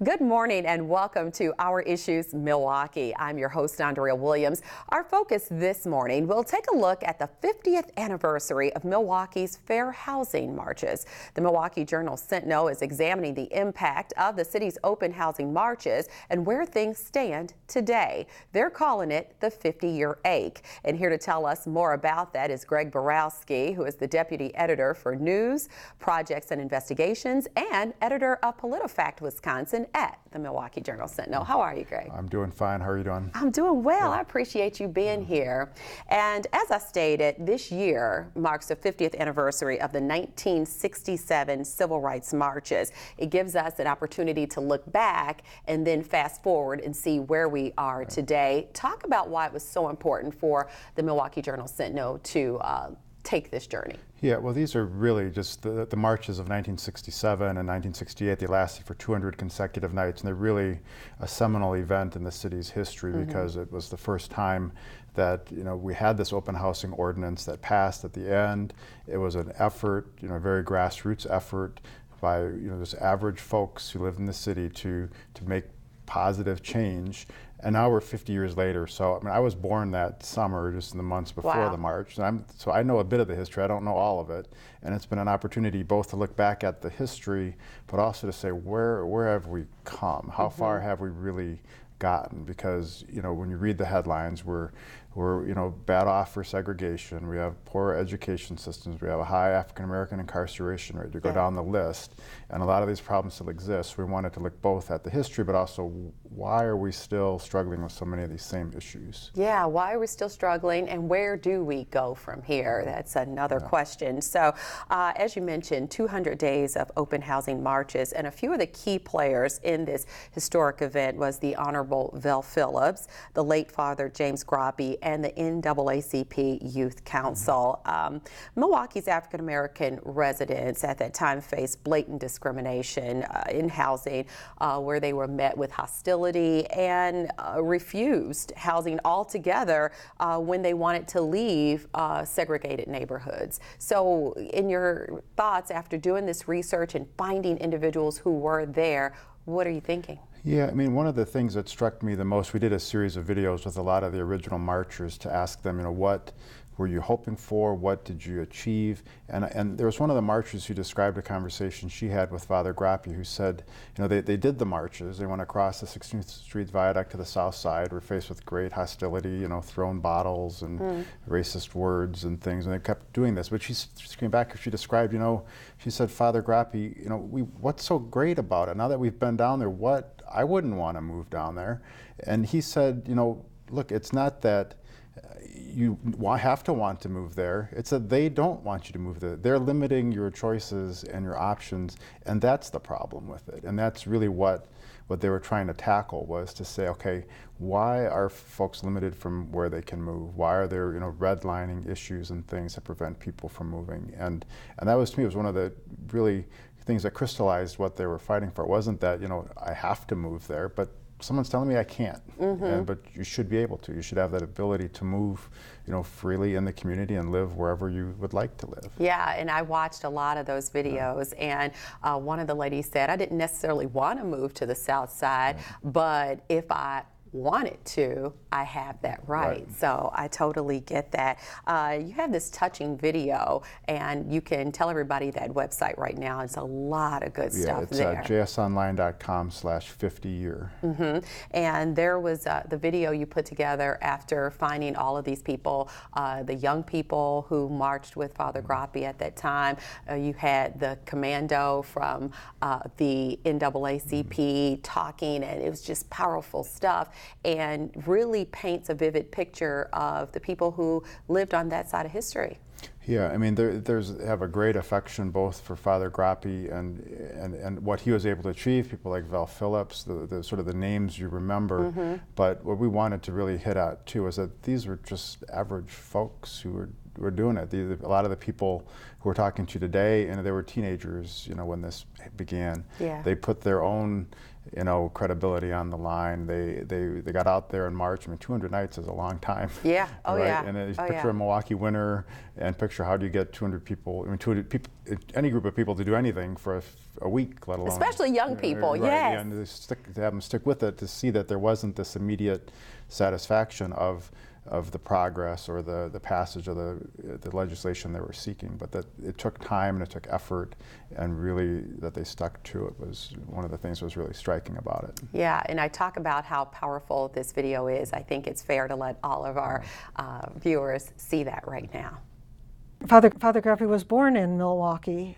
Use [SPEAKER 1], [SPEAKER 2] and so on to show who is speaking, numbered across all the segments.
[SPEAKER 1] Good morning and welcome to Our Issues Milwaukee. I'm your host, Andrea Williams. Our focus this morning will take a look at the 50th anniversary of Milwaukee's fair housing marches. The Milwaukee Journal Sentinel is examining the impact of the city's open housing marches and where things stand today. They're calling it the 50-year ache. And here to tell us more about that is Borowski, who is the deputy editor for news, projects and investigations, and editor of PolitiFact Wisconsin at the Milwaukee Journal Sentinel. How are you, Greg?
[SPEAKER 2] I'm doing fine. How are you doing?
[SPEAKER 1] I'm doing well. I appreciate you being here. And as I stated, this year marks the 50th anniversary of the 1967 Civil Rights Marches. It gives us an opportunity to look back and then fast forward and see where we are today. Talk about why it was so important for the Milwaukee Journal Sentinel to take this journey.
[SPEAKER 2] Yeah, well, these are really just the marches of 1967 and 1968. They lasted for 200 consecutive nights, and they're really a seminal event in the city's history because it was the first time that we had this open housing ordinance that passed at the end. It was an effort, a very grassroots effort by just average folks who lived in the city to make positive change. And now we're 50 years later. So I was born that summer, just in the months before the march. And so I know a bit of the history. I don't know all of it. And it's been an opportunity both to look back at the history, but also to say, where have we come? How far have we really gotten? Because when you read the headlines, we're bad off for segregation. We have poor education systems. We have a high African American incarceration rate. You go down the list, and a lot of these problems still exist. We wanted to look both at the history, but also why are we still struggling with so many of these same issues?
[SPEAKER 1] Yeah, why are we still struggling, and where do we go from here? That's another question. So, as you mentioned, 200 days of open housing marches, and a few of the key players in this historic event was the Honorable Vel Phillips, the late Father James Groppi, and the NAACP Youth Council. Milwaukee's African American residents at that time faced blatant discrimination in housing, where they were met with hostility and refused housing altogether when they wanted to leave segregated neighborhoods. So in your thoughts after doing this research and finding individuals who were there, what are you thinking?
[SPEAKER 2] Yeah, one of the things that struck me the most, we did a series of videos with a lot of the original marchers to ask them, what were you hoping for? What did you achieve? And there was one of the marchers who described a conversation she had with Father Groppi, who said, they did the marches. They went across the 16th Street Viaduct to the south side, were faced with great hostility, thrown bottles and racist words and things, and they kept doing this. But she came back, she described, she said, Father Groppi, what's so great about it? Now that we've been down there, I wouldn't want to move down there. And he said, look, it's not that you have to want to move there. It's that they don't want you to move there. They're limiting your choices and your options, and that's the problem with it. And that's really what they were trying to tackle, was to say, okay, why are folks limited from where they can move? Why are there redlining issues and things that prevent people from moving? And that was, to me, was one of the really things that crystallized what they were fighting for. It wasn't that I have to move there, but someone's telling me I can't, but you should be able to. You should have that ability to move, freely in the community and live wherever you would like to live.
[SPEAKER 1] Yeah, and I watched a lot of those videos, and one of the ladies said, I didn't necessarily want to move to the south side, but if I wanted to, I have that right. So I totally get that. You have this touching video, and you can tell everybody that website right now. It's a lot of good stuff there.
[SPEAKER 2] It's jsonline.com/50year.
[SPEAKER 1] And there was the video you put together after finding all of these people, the young people who marched with Father Groppi at that time. You had the Commando from the NAACP talking, and it was just powerful stuff, and really paints a vivid picture of the people who lived on that side of history.
[SPEAKER 2] Yeah, there's have a great affection both for Father Groppi and what he was able to achieve. People like Vel Phillips, the sort of the names you remember. But what we wanted to really hit at too is that these were just average folks who were doing it. A lot of the people who we're talking to today, and they were teenagers, when this began. They put their own credibility on the line. They got out there in March. I mean, 200 nights is a long time.
[SPEAKER 1] Yeah. Oh,
[SPEAKER 2] right?
[SPEAKER 1] yeah.
[SPEAKER 2] And
[SPEAKER 1] Oh,
[SPEAKER 2] picture
[SPEAKER 1] yeah.
[SPEAKER 2] a Milwaukee winter, and picture how do you get 200 people? I mean, 200 people, any group of people to do anything for a week, let alone
[SPEAKER 1] especially young people.
[SPEAKER 2] Right,
[SPEAKER 1] yes.
[SPEAKER 2] yeah, and to have them stick with it, to see that there wasn't this immediate satisfaction of the progress or the passage of the legislation they were seeking, but that it took time and it took effort, and really that they stuck to it was one of the things that was really striking about it.
[SPEAKER 1] Yeah, and I talk about how powerful this video is. I think it's fair to let all of our viewers see that right now.
[SPEAKER 3] Father Groppi was born in Milwaukee,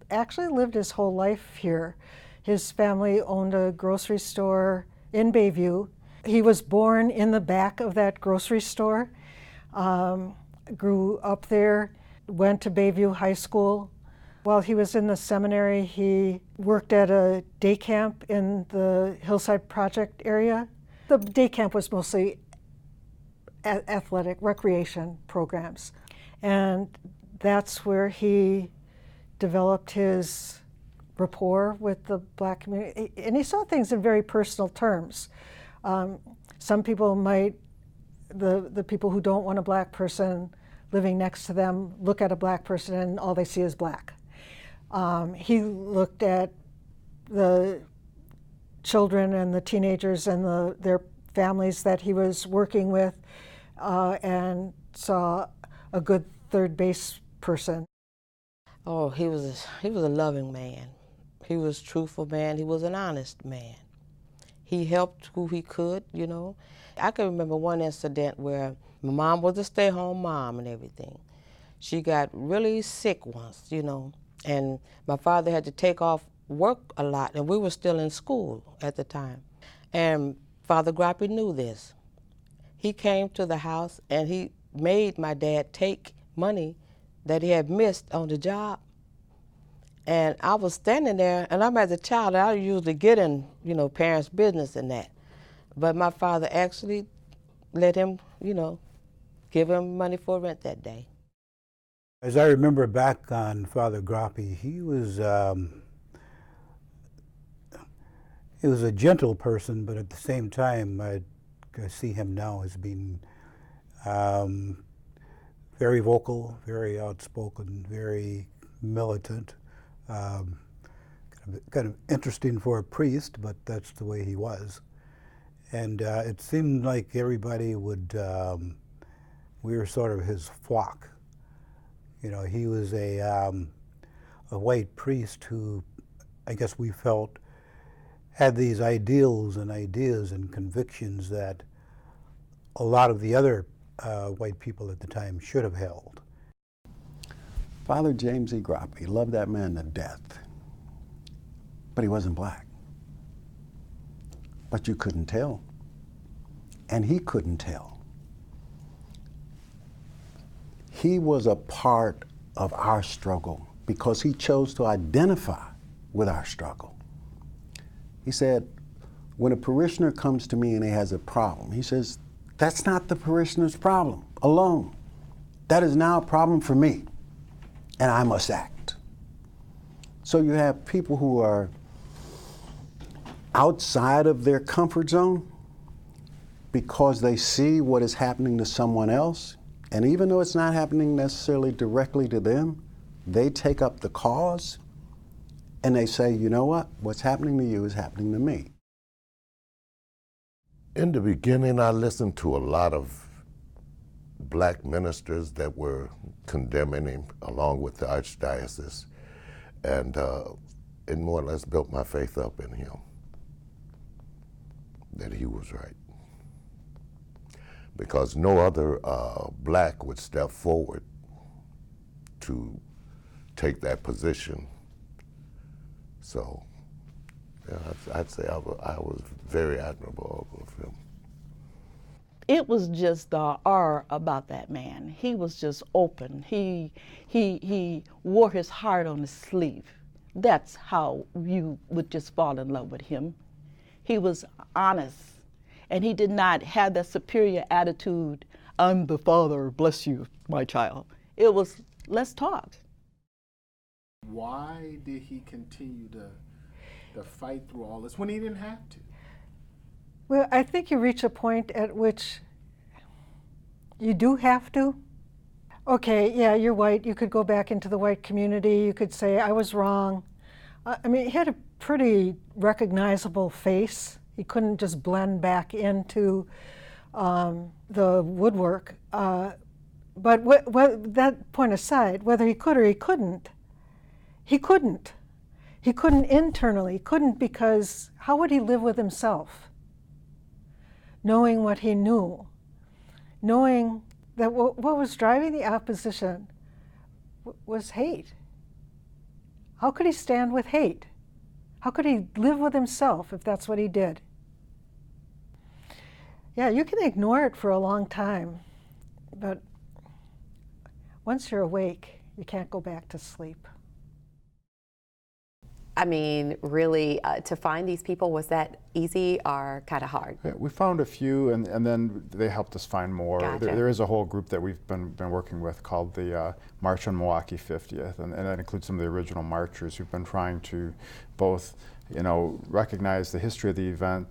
[SPEAKER 3] actually lived his whole life here. His family owned a grocery store in Bayview. He was born in the back of that grocery store, grew up there, went to Bayview High School. While he was in the seminary, he worked at a day camp in the Hillside Project area. The day camp was mostly athletic, recreation programs. And that's where he developed his rapport with the Black community. And he saw things in very personal terms. Some people might, the people who don't want a Black person living next to them, look at a Black person and all they see is Black. He looked at the children and the teenagers and their families that he was working with and saw a good third base person.
[SPEAKER 4] Oh, he was a loving man. He was a truthful man. He was an honest man. He helped who he could, I can remember one incident where my mom was a stay-home mom and everything. She got really sick once, and my father had to take off work a lot, and we were still in school at the time. And Father Groppi knew this. He came to the house and he made my dad take money that he had missed on the job. And I was standing there, and I'm as a child, I usually get in, parents' business and that. But my father actually let him, give him money for rent that day.
[SPEAKER 5] As I remember back on Father Groppi, he was a gentle person, but at the same time, I see him now as being very vocal, very outspoken, very militant. Kind of interesting for a priest, but that's the way he was. And it seemed like everybody would, we were sort of his flock. He was a white priest who, I guess we felt, had these ideals and ideas and convictions that a lot of the other white people at the time should have held.
[SPEAKER 6] Father James E. Groppi loved that man to death, but he wasn't Black. But you couldn't tell, and he couldn't tell. He was a part of our struggle because he chose to identify with our struggle. He said, when a parishioner comes to me and he has a problem, he says, that's not the parishioner's problem alone. That is now a problem for me, and I must act. So you have people who are outside of their comfort zone because they see what is happening to someone else, and even though it's not happening necessarily directly to them, they take up the cause and they say, you know what, what's happening to you is happening to me.
[SPEAKER 7] In the beginning, I listened to a lot of Black ministers that were condemning him along with the archdiocese, and it more or less built my faith up in him, that he was right. Because no other Black would step forward to take that position. So yeah, I'd say I was very admirable of him.
[SPEAKER 8] It was just the aura about that man. He was just open. He wore his heart on his sleeve. That's how you would just fall in love with him. He was honest, and he did not have that superior attitude, I'm the father, bless you, my child. It was, let's talk.
[SPEAKER 9] Why did he continue to to fight through all this when he didn't have to?
[SPEAKER 3] Well, I think you reach a point at which you do have to. Okay, yeah, you're white. You could go back into the white community. You could say, I was wrong. I mean, he had a pretty recognizable face. He couldn't just blend back into the woodwork. But that point aside, whether he could or he couldn't, he couldn't. He couldn't internally. He couldn't because how would he live with himself? Knowing what he knew, knowing that what was driving the opposition was hate. How could he stand with hate? How could he live with himself if that's what he did? Yeah, you can ignore it for a long time, but once you're awake, you can't go back to sleep.
[SPEAKER 1] I mean, really, to find these people, was that easy or kind of hard?
[SPEAKER 2] Yeah, we found a few, and then they helped us find more.
[SPEAKER 1] Gotcha.
[SPEAKER 2] There is a whole group that we've been working with called the March on Milwaukee 50th, and that includes some of the original marchers who've been trying to both, you know, recognize the history of the event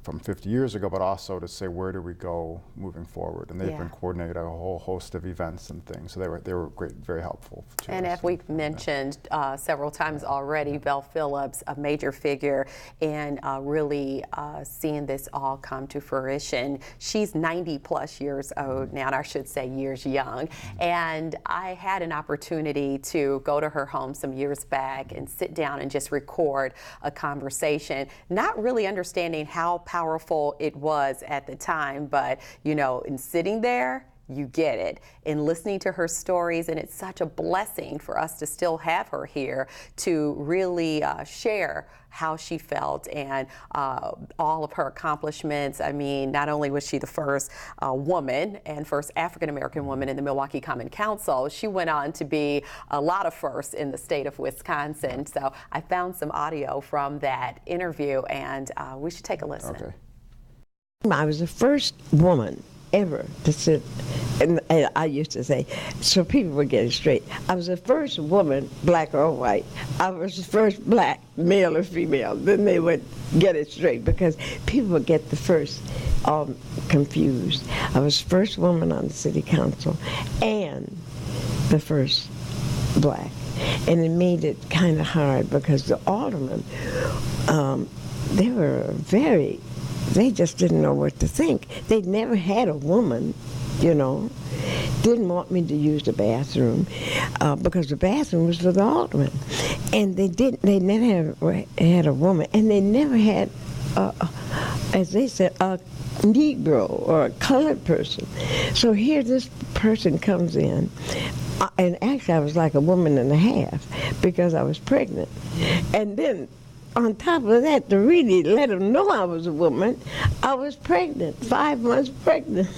[SPEAKER 2] from 50 years ago, but also to say, where do we go moving forward? And they've been coordinating a whole host of events and things. So they were great, very helpful to
[SPEAKER 1] and
[SPEAKER 2] us.
[SPEAKER 1] as we've mentioned several times already, Val Phillips, a major figure in really seeing this all come to fruition. She's 90 plus years old now, and I should say years young. And I had an opportunity to go to her home some years back and sit down and just record a conversation, not really understanding how powerful it was at the time, but you know, in sitting there, you get it, in listening to her stories, and it's such a blessing for us to still have her here to really share how she felt and all of her accomplishments. I mean, not only was she the first woman and first African-American woman in the Milwaukee Common Council, she went on to be a lot of firsts in the state of Wisconsin. So I found some audio from that interview, and we should take a listen.
[SPEAKER 2] Okay.
[SPEAKER 10] I was the first woman ever to sit, and I used to say, so people would get it straight, I was the first woman, black or white. I was the first black, male or female. Then they would get it straight because people would get the first all confused. I was the first woman on the city council and the first black. And it made it kind of hard because the aldermen, they just didn't know what to think. They'd never had a woman, you know, didn't want me to use the bathroom because the bathroom was for the aldermen. And they never had a woman, and they never had, as they said, a Negro or a colored person. So here this person comes in, and actually I was like a woman and a half because I was pregnant. And then on top of that, to really let them know I was a woman, I was pregnant, 5 months pregnant.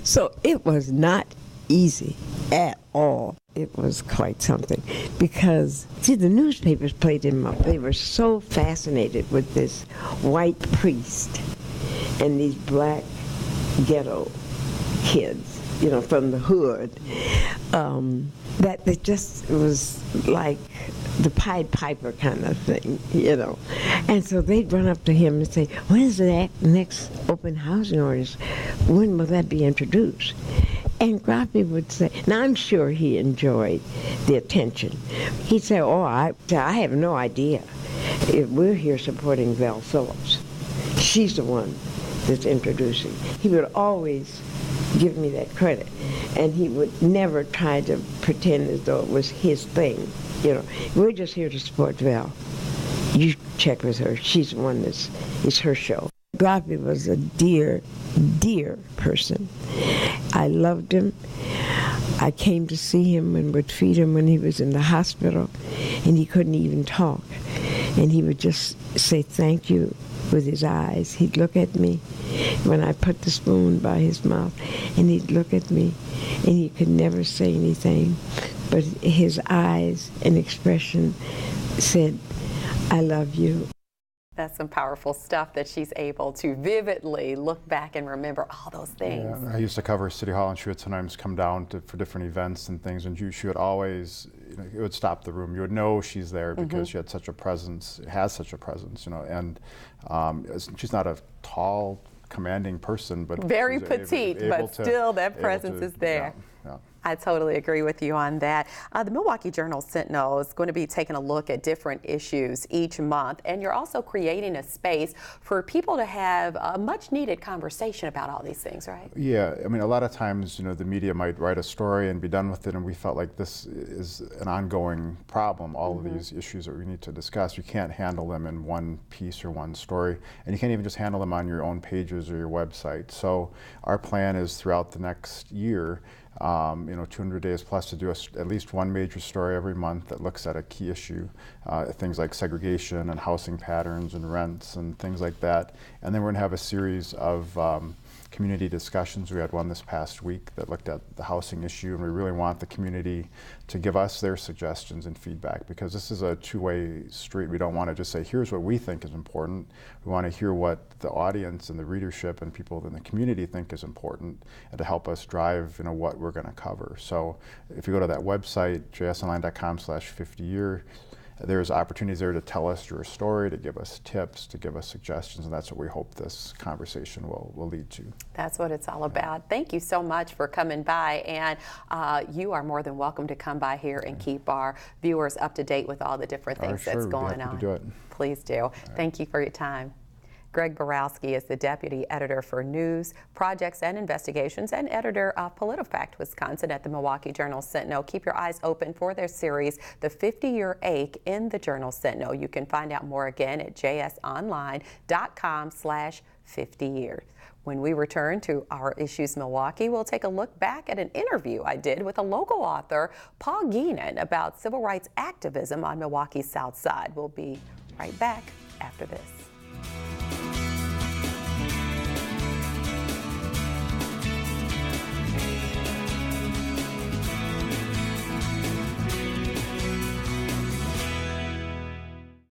[SPEAKER 10] So it was not easy at all. It was quite something because, see, the newspapers played him up. They were so fascinated with this white priest and these black ghetto kids, you know, from the hood, that it just was like the Pied Piper kind of thing, you know. And so they'd run up to him and say, when is the next open housing ordinance? When will that be introduced? And Groppi would say, now I'm sure he enjoyed the attention. He'd say, oh, I have no idea. We're here supporting Val Phillips. She's the one that's introducing. He would always give me that credit. And he would never try to pretend as though it was his thing. You know, we're just here to support Val. You check with her. She's the one it's her show. Groppi was a dear, dear person. I loved him. I came to see him and would feed him when he was in the hospital, and he couldn't even talk. And he would just say thank you with his eyes. He'd look at me when I put the spoon by his mouth, and he'd look at me, and he could never say anything, but his eyes and expression said, I love you.
[SPEAKER 1] That's some powerful stuff that she's able to vividly look back and remember all those things.
[SPEAKER 2] Yeah, I used to cover City Hall, and she would sometimes come down for different events and things, and she would always, it would stop the room. You would know she's there because she had such a presence, has such a presence, and she's not a tall, commanding person, but
[SPEAKER 1] very petite, but still that presence is there.
[SPEAKER 2] Yeah.
[SPEAKER 1] I totally agree with you on that. The Milwaukee Journal Sentinel is going to be taking a look at different issues each month, and you're also creating a space for people to have a much needed conversation about all these things, right?
[SPEAKER 2] Yeah, I mean, a lot of times, the media might write a story and be done with it, and we felt like this is an ongoing problem, all of these issues that we need to discuss. You can't handle them in one piece or one story, and you can't even just handle them on your own pages or your website. So our plan is throughout the next year, 200 days plus, to do at least one major story every month that looks at a key issue, things like segregation and housing patterns and rents and things like that. And then we're going to have a series of community discussions. We had one this past week that looked at the housing issue, and we really want the community to give us their suggestions and feedback, because this is a two-way street. We don't want to just say, here's what we think is important. We want to hear what the audience and the readership and people in the community think is important, and to help us drive what we're going to cover. So if you go to that website, jsonline.com/50year, there's opportunities there to tell us your story, to give us tips, to give us suggestions, and that's what we hope this conversation will lead to.
[SPEAKER 1] That's what it's all about. Thank you so much for coming by, and you are more than welcome to come by here and keep our viewers up to date with all the different things that's going on.
[SPEAKER 2] To do it.
[SPEAKER 1] Please do. Thank you for your time. Greg Borowski is the Deputy Editor for News, Projects, and Investigations, and editor of PolitiFact Wisconsin at the Milwaukee Journal Sentinel. Keep your eyes open for their series, The 50-Year Ache in the Journal Sentinel. You can find out more again at jsonline.com/50years. When we return to Our Issues Milwaukee, we'll take a look back at an interview I did with a local author, Paul Geenan, about civil rights activism on Milwaukee's South Side. We'll be right back after this.